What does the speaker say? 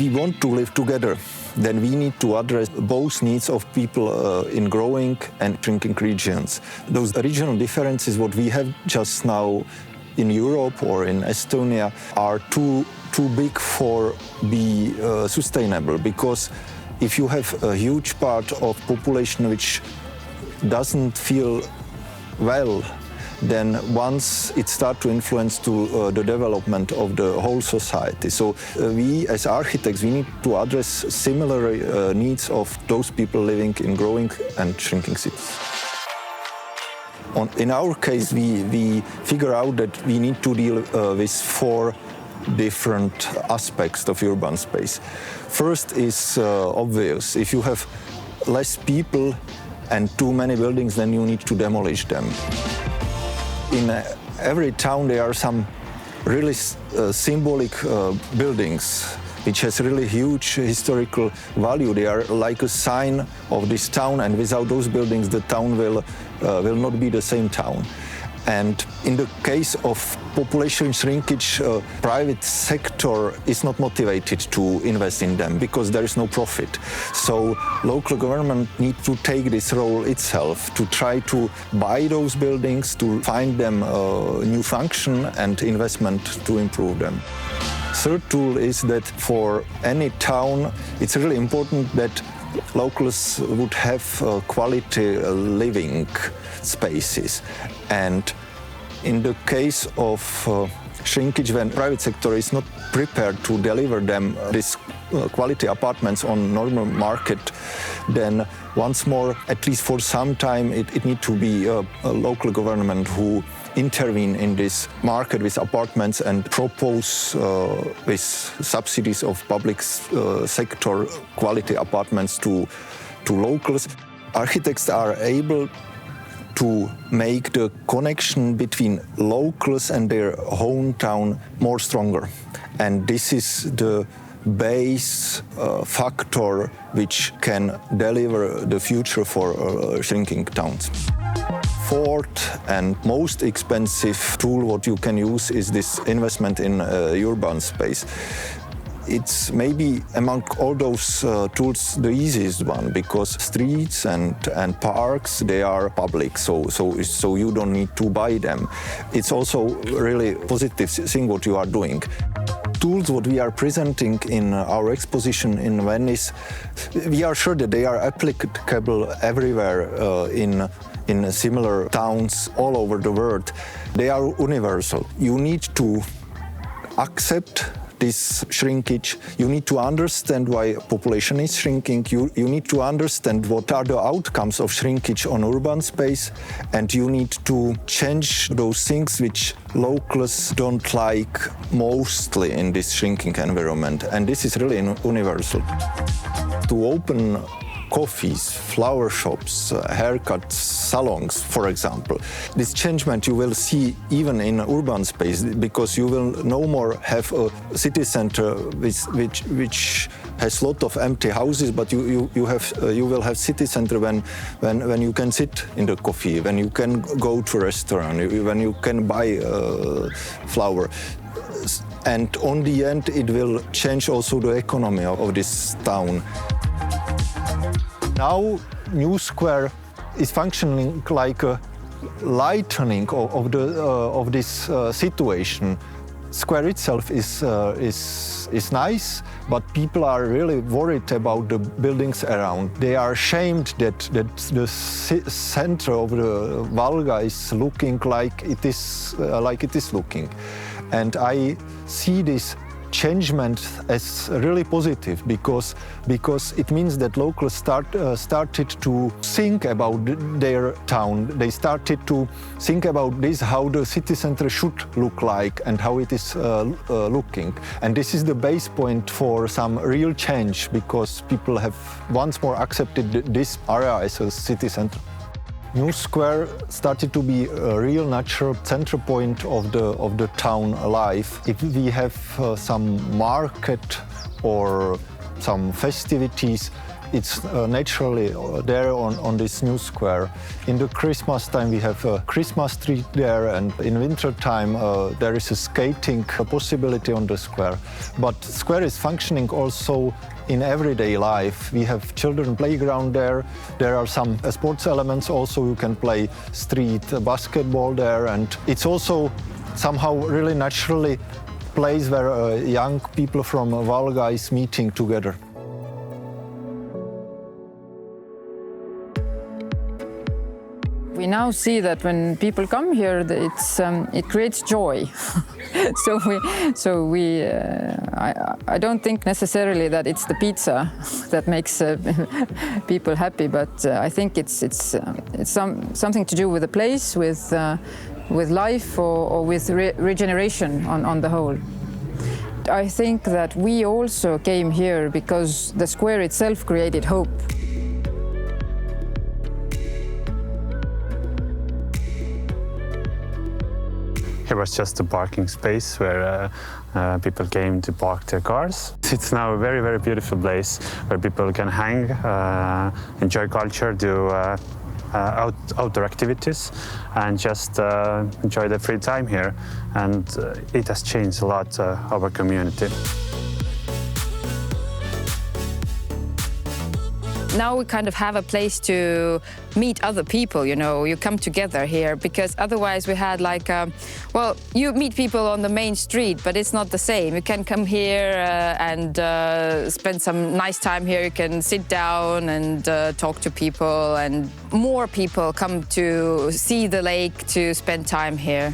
we want to live together, then we need to address both needs of people in growing and shrinking regions. Those regional differences, what we have just now in Europe or in Estonia, are too big for be sustainable, because if you have a huge part of population which doesn't feel well, then once it starts to influence to the development of the whole society. So we as architects, we need to address similar needs of those people living in growing and shrinking cities. In our case, we figure out that we need to deal with 4 different aspects of urban space. First is obvious. If you have less people and too many buildings, then you need to demolish them. In every town there are some really symbolic buildings which has really huge historical value. They are like a sign of this town, and without those buildings the town will not be the same town. And in the case of population shrinkage, private sector is not motivated to invest in them because there is no profit. So local government need to take this role itself to try to buy those buildings, to find them a new function and investment to improve them. Third tool is that for any town, it's really important that locals would have quality living spaces. And in the case of shrinkage, when private sector is not prepared to deliver them these quality apartments on normal market, then once more, at least for some time, it needs to be a local government who intervene in this market with apartments and propose with subsidies of public sector quality apartments to locals. Architects are able to make the connection between locals and their hometown more stronger. And this is the base factor which can deliver the future for shrinking towns. Fourth and most expensive tool what you can use is this investment in urban space. It's maybe among all those tools the easiest one, because streets and parks, they are public, so you don't need to buy them. It's also really positive thing what you are doing. Tools what we are presenting in our exposition in Venice, we are sure that they are applicable everywhere in similar towns all over the world. They are universal. You need to accept this shrinkage. You need to understand why population is shrinking. You need to understand what are the outcomes of shrinkage on urban space, and you need to change those things which locals don't like mostly in this shrinking environment. And this is really universal. To open coffees, flower shops, haircut salons, for example. This changement you will see even in urban space, because you will no more have a city center which has a lot of empty houses, but you will have city center when you can sit in the coffee, when you can go to a restaurant, when you can buy flower. And on the end, it will change also the economy of this town. Now, New Square is functioning like a lightening of this situation. Square itself is nice, but people are really worried about the buildings around. They are ashamed that the center of the Valga is looking like it is looking, and I see this changement as really positive, because it means that locals started to think about their town. They started to think about this, how the city center should look like and how it is looking. And this is the base point for some real change, because people have once more accepted this area as a city center. New Square started to be a real natural center point of the town life. If we have some market or some festivities, it's naturally there on this new square. In the Christmas time we have a Christmas tree there, and in winter time there is a skating possibility on the square. But square is functioning also in everyday life. We have children playground there. There are some sports elements also. You can play street basketball there, and it's also somehow really naturally place where young people from Valga is meeting together. We now see that when people come here, it creates joy. I don't think necessarily that it's the pizza that makes people happy, but I think it's something to do with the place, with life, or with regeneration on the whole. I think that we also came here because the square itself created hope. Here was just a parking space where people came to park their cars. It's now a very, very beautiful place where people can hang, enjoy culture, do outdoor activities, and just enjoy their free time here. And it has changed a lot our community. Now we kind of have a place to meet other people, you know, you come together here, because otherwise we had like, well, you meet people on the main street, but it's not the same. You can come here and spend some nice time here. You can sit down and talk to people, and more people come to see the lake to spend time here.